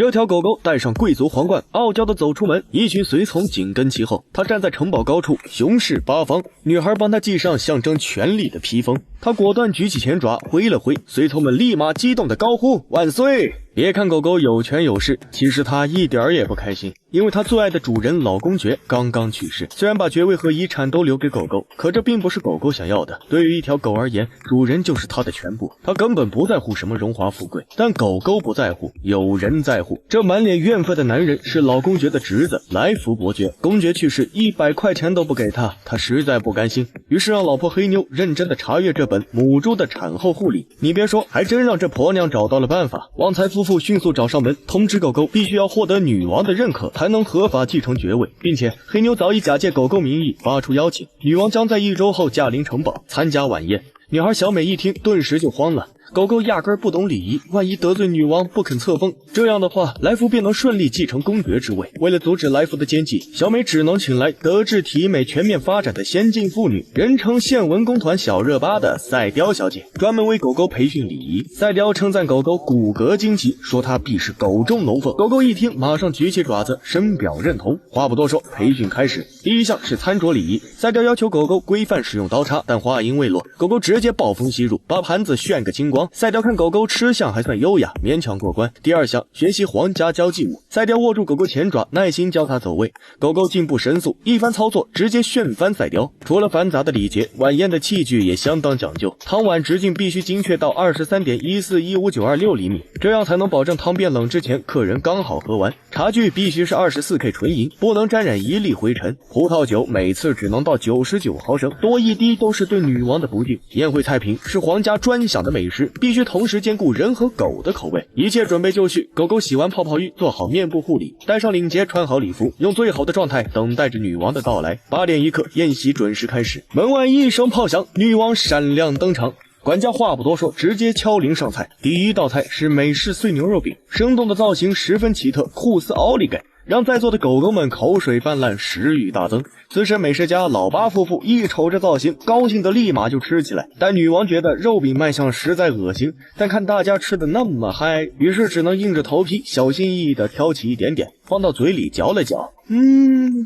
這條狗狗戴上貴族皇冠，傲娇地走出门，一群隨从緊跟其後。他站在城堡高處，雄視八方。女孩幫他繫上象徵權力的披風，他果斷舉起前爪揮了揮，隨從們立馬激動地高呼萬歲。別看狗狗有權有勢，其實他一點也不開心，因為他最愛的主人老公爵剛剛去世。雖然把爵位和遺產都留給狗狗，可這並不是狗狗想要的。對於一條狗而言，主人就是他的全部，他根本不在乎什麼榮華富貴，但狗狗不在乎，有人在乎。這滿臉怨憤的男人是老公爵的侄子萊福伯爵。公爵去世，100塊錢都不給他，他實在不甘心，於是讓老婆黑妞認真地查閱這本母豬的產後護理。你別說，還真讓這婆娘找到了辦法。旺財夫婦迅速找上門，通知狗狗必須要獲得女王的認可，才能合法繼承爵位，並且黑妞早已假借狗狗名義發出邀請，女王將在1周後駕臨城堡參加晚宴。女孩小美一聽，頓時就慌了。狗狗壓根不懂禮儀，萬一得罪女王不肯冊封，這樣的話萊福便能順利繼承公爵之位。為了阻止萊福的奸計，小美只能請來德智體美全面發展的先進婦女，人稱憲文工團小熱巴的賽雕小姐，專門為狗狗培訓禮儀。賽雕稱讚狗狗骨骼驚奇，說它必是狗中龍鳳。狗狗一聽，馬上舉起爪子深表認同。話不多說，培訓開始。第一項是餐桌禮儀，賽雕要求狗狗規範使用刀叉，但話音未落，狗狗直接暴風吸入，把盤子炫個精光。賽雕看狗狗吃相還算優雅，勉強過關。第二項，學習皇家交際舞。賽雕握住狗狗前爪，耐心教它走位。狗狗進步神速，一番操作直接炫翻賽雕。除了繁雜的禮節，晚宴的器具也相當講究，湯碗直徑必須精確到 23.1415926 厘米，這樣才能保證湯變冷之前客人剛好喝完。茶具必須是 24K 純銀，不能沾染一粒灰塵。葡萄酒每次只能倒99毫升，多一滴都是对女王的不敬。宴會菜品是皇家專享的美食，必須同時兼顧人和狗的口味。一切準備就緒，狗狗洗完泡泡浴，做好面部護理，戴上領結，穿好禮服，用最好的狀態等待着女王的到來。8點1刻，宴席準時開始。門外一聲炮響，女王閃亮登場。管家話不多說，直接敲鈴上菜。第一道菜是美式碎牛肉餅，生动的造型十分奇特，酷似奧利给，讓在座的狗狗們口水泛濫，食欲大增。资深美食家老巴夫婦一瞅这造型，高興的立馬就吃起來。但女王觉得肉餅賣相實在惡心，但看大家吃的那麼嗨，於是只能硬着頭皮小心翼翼地挑起一點點，放到嘴裡嚼了嚼。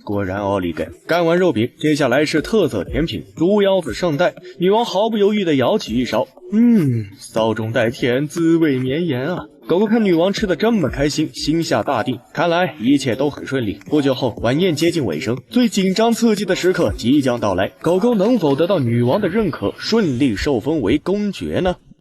果然奧利給。幹完肉餅，接下來是特色甜品豬腰子聖代。女王毫不猶豫地舀起一勺，骚中帶甜，滋味綿延啊。狗狗看女王吃得這麼開心，心下大定，看來一切都很順利。不久後，晚宴接近尾聲，最緊張刺激的時刻即將到來，狗狗能否得到女王的認可，順利受封為公爵呢？